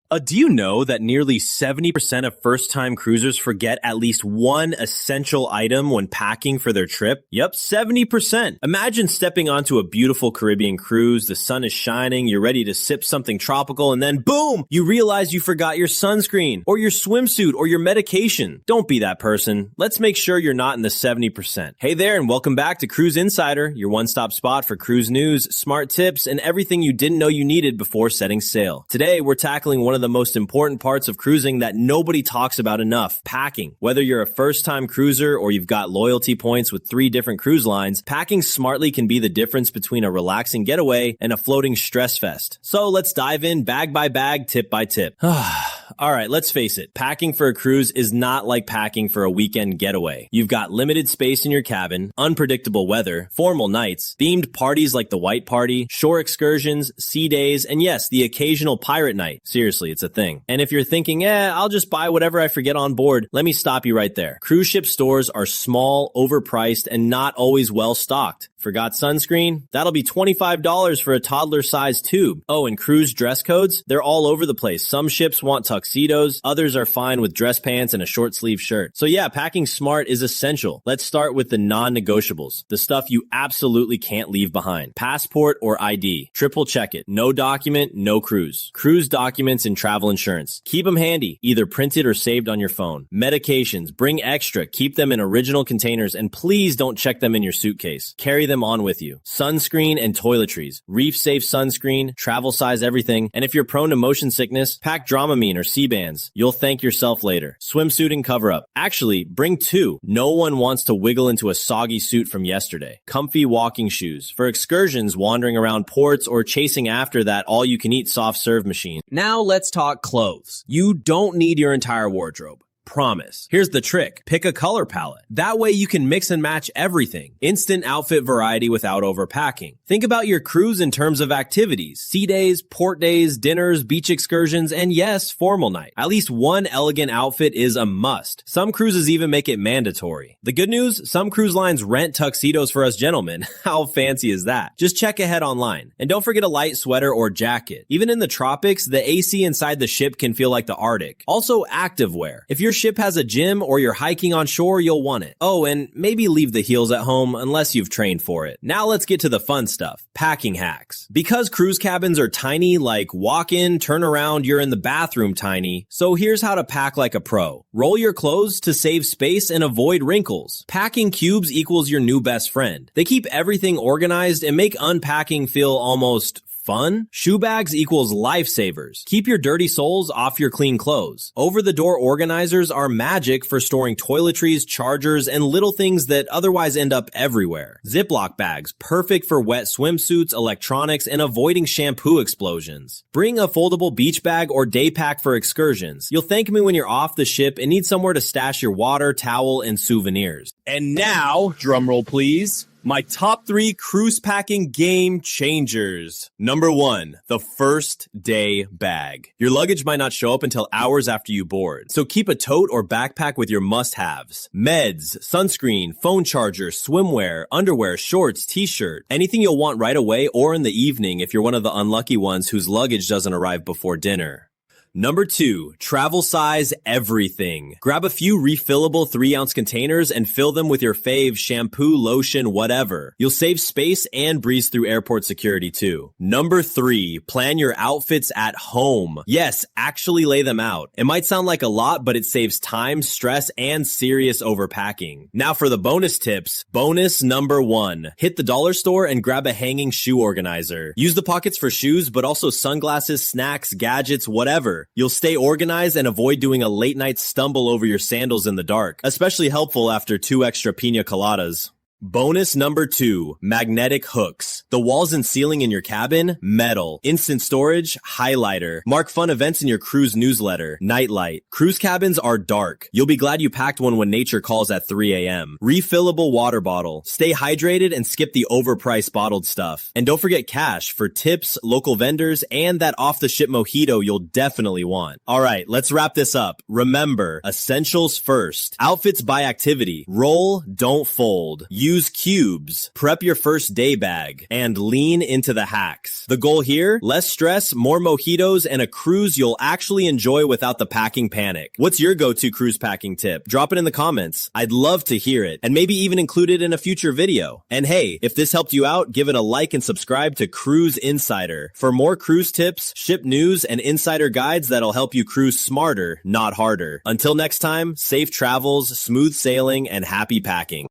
Do you know that nearly 70% of first-time cruisers forget at least one essential item when packing for their trip? Yep, 70%. Imagine stepping onto a beautiful Caribbean cruise, the sun is shining, you're ready to sip something tropical, and then boom! You realize you forgot your sunscreen, or your swimsuit, or your medication. Don't be that person. Let's make sure you're not in the 70%. Hey there, and welcome back to Cruise Insider, your one-stop spot for cruise news, smart tips, and everything you didn't know you needed before setting sail. Today, we're tackling one of the most important parts of cruising that nobody talks about enough, packing. Whether you're a first-time cruiser or you've got loyalty points with 3 different cruise lines, packing smartly can be the difference between a relaxing getaway and a floating stress fest. So let's dive in bag by bag, tip by tip. Alright, let's face it, packing for a cruise is not like packing for a weekend getaway. You've got limited space in your cabin, unpredictable weather, formal nights, themed parties like the White Party, shore excursions, sea days, and yes, the occasional pirate night. Seriously, it's a thing. And if you're thinking, I'll just buy whatever I forget on board, let me stop you right there. Cruise ship stores are small, overpriced, and not always well stocked. Forgot sunscreen? That'll be $25 for a toddler-sized tube. Oh, and cruise dress codes? They're all over the place. Some ships want tuxedos, others are fine with dress pants and a short-sleeve shirt. So yeah, packing smart is essential. Let's start with the non-negotiables, the stuff you absolutely can't leave behind. Passport or ID. Triple check it. No document, no cruise. Cruise documents and travel insurance. Keep them handy, either printed or saved on your phone. Medications. Bring extra. Keep them in original containers, and please don't check them in your suitcase. Carry them on with you. Sunscreen and toiletries. Reef-safe sunscreen, travel size everything, and if you're prone to motion sickness, pack Dramamine or Sea-Bands. You'll thank yourself later. Swimsuit and cover-up. Actually, bring 2. No one wants to wiggle into a soggy suit from yesterday. Comfy walking shoes. For excursions, wandering around ports, or chasing after that all-you-can-eat soft-serve machine. Now let's talk clothes. You don't need your entire wardrobe. Promise. Here's the trick. Pick a color palette. That way you can mix and match everything. Instant outfit variety without overpacking. Think about your cruise in terms of activities. Sea days, port days, dinners, beach excursions, and yes, formal night. At least one elegant outfit is a must. Some cruises even make it mandatory. The good news, some cruise lines rent tuxedos for us gentlemen. How fancy is that? Just check ahead online. And don't forget a light sweater or jacket. Even in the tropics, the AC inside the ship can feel like the Arctic. Also activewear. If your ship has a gym or you're hiking on shore, you'll want it. Oh, and maybe leave the heels at home unless you've trained for it. Now let's get to the fun stuff. Packing hacks. Because cruise cabins are tiny, like walk in, turn around, you're in the bathroom tiny. So here's how to pack like a pro. Roll your clothes to save space and avoid wrinkles. Packing cubes equals your new best friend. They keep everything organized and make unpacking feel almost fun. Shoe bags equals lifesavers. Keep your dirty soles off your clean clothes. Over-the-door organizers are magic for storing toiletries, chargers, and little things that otherwise end up everywhere. Ziploc bags, perfect for wet swimsuits, electronics, and avoiding shampoo explosions. Bring a foldable beach bag or day pack for excursions. You'll thank me when you're off the ship and need somewhere to stash your water, towel, and souvenirs. And now, drumroll please, my top 3 cruise packing game changers. Number 1, the first day bag. Your luggage might not show up until hours after you board, so keep a tote or backpack with your must-haves. Meds, sunscreen, phone charger, swimwear, underwear, shorts, t-shirt. Anything you'll want right away or in the evening if you're one of the unlucky ones whose luggage doesn't arrive before dinner. Number 2, travel size everything. Grab a few refillable 3-ounce containers and fill them with your fave shampoo, lotion, whatever. You'll save space and breeze through airport security too. Number 3, plan your outfits at home. Yes, actually lay them out. It might sound like a lot, but it saves time, stress, and serious overpacking. Now for the bonus tips. Bonus number 1, hit the dollar store and grab a hanging shoe organizer. Use the pockets for shoes, but also sunglasses, snacks, gadgets, whatever. You'll stay organized and avoid doing a late night stumble over your sandals in the dark, especially helpful after 2 extra pina coladas. Bonus number 2, magnetic hooks. The walls and ceiling in your cabin, metal. Instant storage, highlighter. Mark fun events in your cruise newsletter, nightlight. Cruise cabins are dark. You'll be glad you packed one when nature calls at 3 a.m. Refillable water bottle. Stay hydrated and skip the overpriced bottled stuff. And don't forget cash for tips, local vendors, and that off-the-ship mojito you'll definitely want. Alright, let's wrap this up. Remember, essentials first. Outfits by activity. Roll, don't fold. Use use cubes, prep your first day bag, and lean into the hacks. The goal here? Less stress, more mojitos, and a cruise you'll actually enjoy without the packing panic. What's your go-to cruise packing tip? Drop it in the comments. I'd love to hear it, and maybe even include it in a future video. And hey, if this helped you out, give it a like and subscribe to Cruise Insider for more cruise tips, ship news, and insider guides that'll help you cruise smarter, not harder. Until next time, safe travels, smooth sailing, and happy packing.